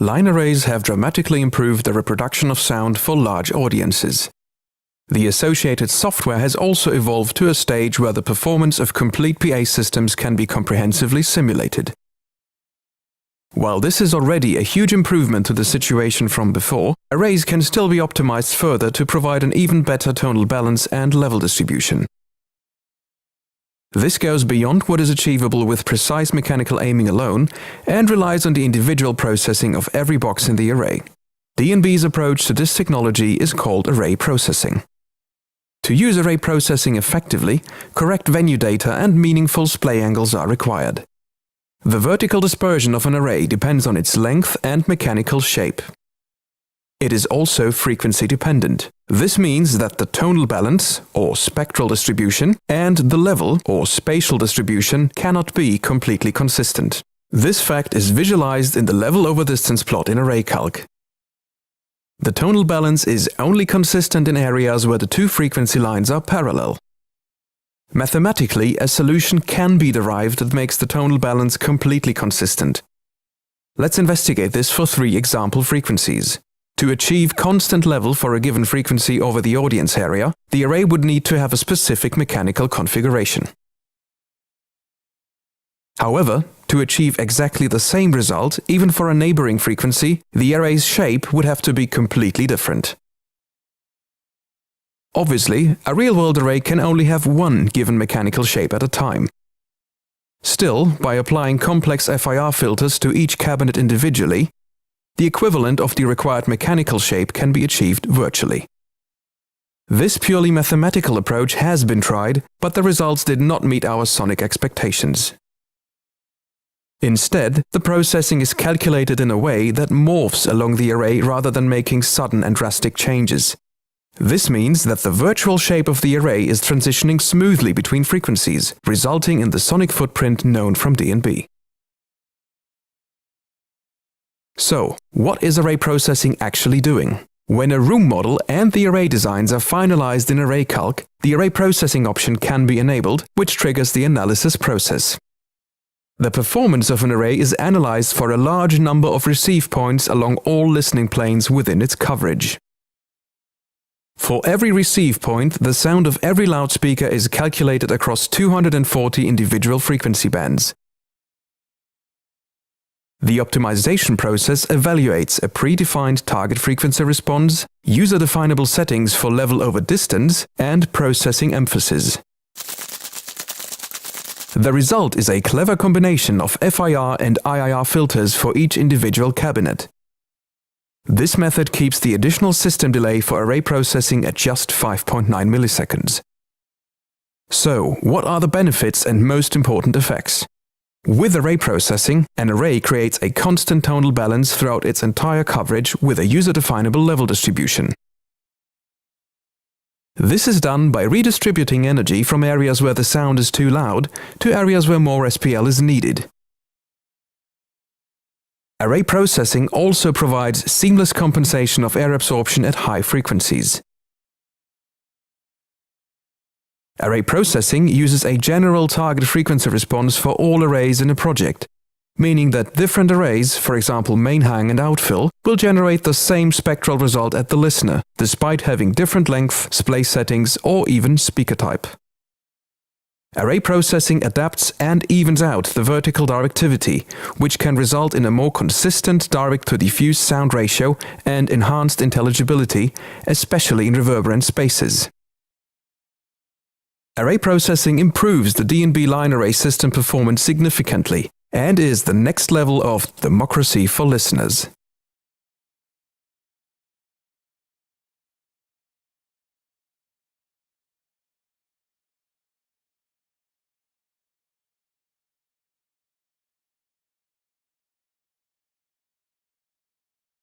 line arrays have dramatically improved the reproduction of sound for large audiences. The associated software has also evolved to a stage where the performance of complete PA systems can be comprehensively simulated. While this is already a huge improvement to the situation from before, arrays can still be optimized further to provide an even better tonal balance and level distribution. This goes beyond what is achievable with precise mechanical aiming alone and relies on the individual processing of every box in the array. D&B's approach to this technology is called array processing. To use array processing effectively, correct venue data and meaningful splay angles are required. The vertical dispersion of an array depends on its length and mechanical shape. It is also frequency dependent. This means that the tonal balance, or spectral distribution, and the level, or spatial distribution, cannot be completely consistent. This fact is visualized in the level over distance plot in ArrayCalc. The tonal balance is only consistent in areas where the two frequency lines are parallel. Mathematically, a solution can be derived that makes the tonal balance completely consistent. Let's investigate this for 3 example frequencies. To achieve constant level for a given frequency over the audience area, the array would need to have a specific mechanical configuration. However, to achieve exactly the same result, even for a neighboring frequency, the array's shape would have to be completely different. Obviously, a real-world array can only have one given mechanical shape at a time. Still, by applying complex FIR filters to each cabinet individually, the equivalent of the required mechanical shape can be achieved virtually. This purely mathematical approach has been tried, but the results did not meet our sonic expectations. Instead, the processing is calculated in a way that morphs along the array rather than making sudden and drastic changes. This means that the virtual shape of the array is transitioning smoothly between frequencies, resulting in the sonic footprint known from D&B. So, what is array processing actually doing? When a room model and the array designs are finalized in ArrayCalc, the array processing option can be enabled, which triggers the analysis process. The performance of an array is analyzed for a large number of receive points along all listening planes within its coverage. For every receive point, the sound of every loudspeaker is calculated across 240 individual frequency bands. The optimization process evaluates a predefined target frequency response, user-definable settings for level over distance, and processing emphasis. The result is a clever combination of FIR and IIR filters for each individual cabinet. This method keeps the additional system delay for array processing at just 5.9 milliseconds. So, what are the benefits and most important effects? With array processing, an array creates a constant tonal balance throughout its entire coverage with a user-definable level distribution. This is done by redistributing energy from areas where the sound is too loud to areas where more SPL is needed. Array processing also provides seamless compensation of air absorption at high frequencies. Array processing uses a general target frequency response for all arrays in a project, meaning that different arrays, for example main hang and outfill, will generate the same spectral result at the listener, despite having different length, splay settings, or even speaker type. Array processing adapts and evens out the vertical directivity, which can result in a more consistent direct-to-diffuse sound ratio and enhanced intelligibility, especially in reverberant spaces. Array processing improves the D&B line array system performance significantly and is the next level of democracy for listeners.